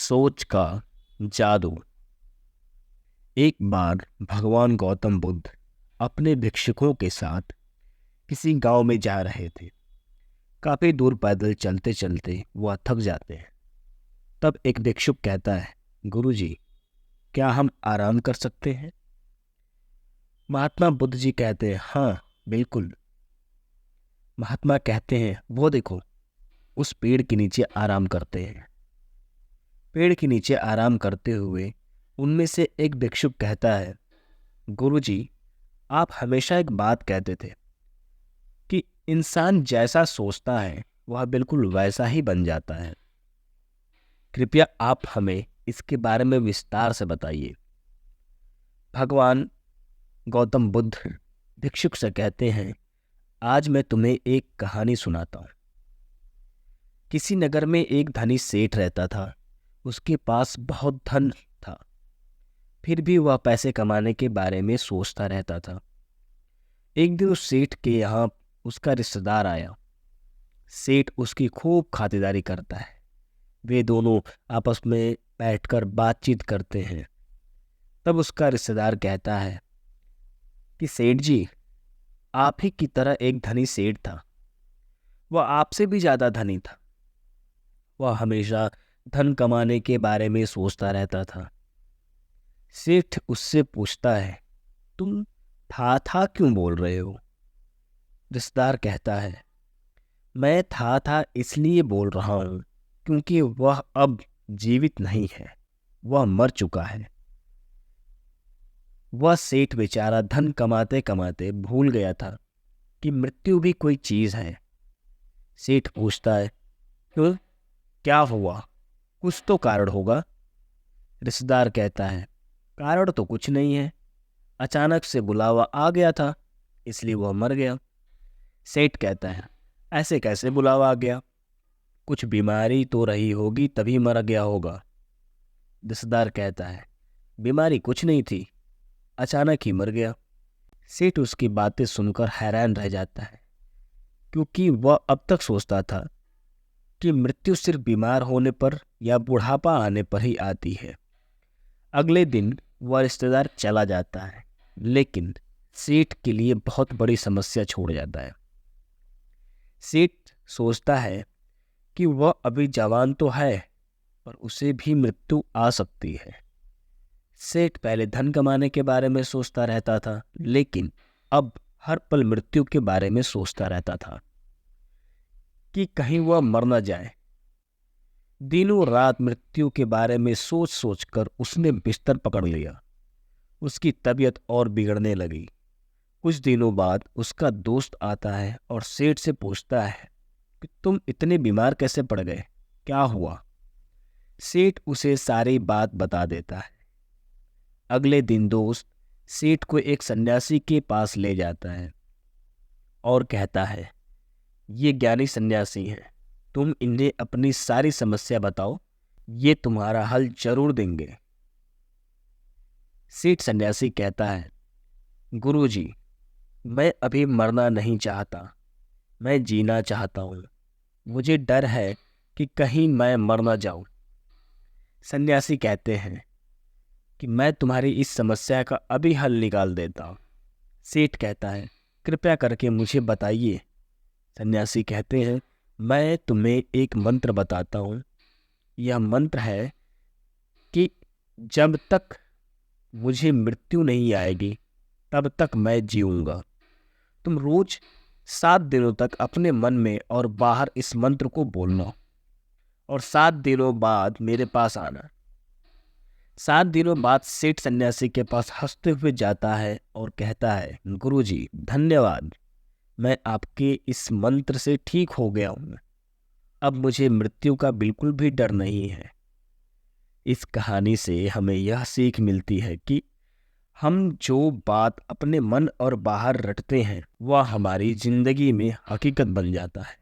सोच का जादू। एक बार भगवान गौतम बुद्ध अपने भिक्षुकों के साथ किसी गांव में जा रहे थे। काफी दूर पैदल चलते चलते वह थक जाते हैं। तब एक भिक्षुक कहता है, गुरुजी, क्या हम आराम कर सकते हैं? महात्मा बुद्ध जी कहते हैं, हाँ बिल्कुल। महात्मा कहते हैं, वो देखो, उस पेड़ के नीचे आराम करते हैं। पेड़ के नीचे आराम करते हुए उनमें से एक भिक्षुक कहता है, गुरुजी, आप हमेशा एक बात कहते थे कि इंसान जैसा सोचता है वह बिल्कुल वैसा ही बन जाता है। कृपया आप हमें इसके बारे में विस्तार से बताइए। भगवान गौतम बुद्ध भिक्षुक से कहते हैं, आज मैं तुम्हें एक कहानी सुनाता हूँ। किसी नगर में एक धनी सेठ रहता था। उसके पास बहुत धन था, फिर भी वह पैसे कमाने के बारे में सोचता रहता था। एक दिन उस सेठ के यहाँ उसका रिश्तेदार आया। सेठ उसकी खूब खातिरदारी करता है। वे दोनों आपस में बैठकर बातचीत करते हैं। तब उसका रिश्तेदार कहता है कि सेठ जी, आप ही की तरह एक धनी सेठ था। वह आपसे भी ज्यादा धनी था। वह हमेशा धन कमाने के बारे में सोचता रहता था। सेठ उससे पूछता है, तुम था क्यों बोल रहे हो? रिश्तेदार कहता है, मैं था इसलिए बोल रहा हूं क्योंकि वह अब जीवित नहीं है, वह मर चुका है। वह सेठ बेचारा धन कमाते कमाते भूल गया था कि मृत्यु भी कोई चीज है। सेठ पूछता है, क्यों, क्या हुआ? कुछ तो कारण होगा। रिश्तेदार कहता है, कारण तो कुछ नहीं है, अचानक से बुलावा आ गया था इसलिए वह मर गया। सेठ कहता है, ऐसे कैसे बुलावा आ गया? कुछ बीमारी तो रही होगी तभी मर गया होगा। रिश्तेदार कहता है, बीमारी कुछ नहीं थी, अचानक ही मर गया। सेठ उसकी बातें सुनकर हैरान रह जाता है, क्योंकि वह अब तक सोचता था कि मृत्यु सिर्फ बीमार होने पर या बुढ़ापा आने पर ही आती है। अगले दिन वह रिश्तेदार चला जाता है, लेकिन सेठ के लिए बहुत बड़ी समस्या छोड़ जाता है। सेठ सोचता है कि वह अभी जवान तो है, पर उसे भी मृत्यु आ सकती है। सेठ पहले धन कमाने के बारे में सोचता रहता था, लेकिन अब हर पल मृत्यु के बारे में सोचता रहता था कि कहीं वह मर न जाए। दिनों रात मृत्यु के बारे में सोच सोच कर उसने बिस्तर पकड़ लिया। उसकी तबीयत और बिगड़ने लगी। कुछ दिनों बाद उसका दोस्त आता है और सेठ से पूछता है कि तुम इतने बीमार कैसे पड़ गए, क्या हुआ? सेठ उसे सारी बात बता देता है। अगले दिन दोस्त सेठ को एक सन्यासी के पास ले जाता है और कहता है, ये ज्ञानी सन्यासी हैं, तुम इन्हें अपनी सारी समस्या बताओ, ये तुम्हारा हल जरूर देंगे। सेठ सन्यासी कहता है, गुरुजी, मैं अभी मरना नहीं चाहता, मैं जीना चाहता हूँ। मुझे डर है कि कहीं मैं मर ना जाऊं। सन्यासी कहते हैं कि मैं तुम्हारी इस समस्या का अभी हल निकाल देता हूँ। सेठ कहता है, कृपया करके मुझे बताइए। सन्यासी कहते हैं, मैं तुम्हें एक मंत्र बताता हूँ। यह मंत्र है कि जब तक मुझे मृत्यु नहीं आएगी तब तक मैं जीऊंगा। तुम रोज 7 दिनों तक अपने मन में और बाहर इस मंत्र को बोलना और 7 दिनों बाद मेरे पास आना। 7 दिनों बाद सेठ सन्यासी के पास हंसते हुए जाता है और कहता है, गुरुजी, धन्यवाद, मैं आपके इस मंत्र से ठीक हो गया हूँ। अब मुझे मृत्यु का बिल्कुल भी डर नहीं है। इस कहानी से हमें यह सीख मिलती है कि हम जो बात अपने मन और बाहर रटते हैं वह हमारी जिंदगी में हकीकत बन जाता है।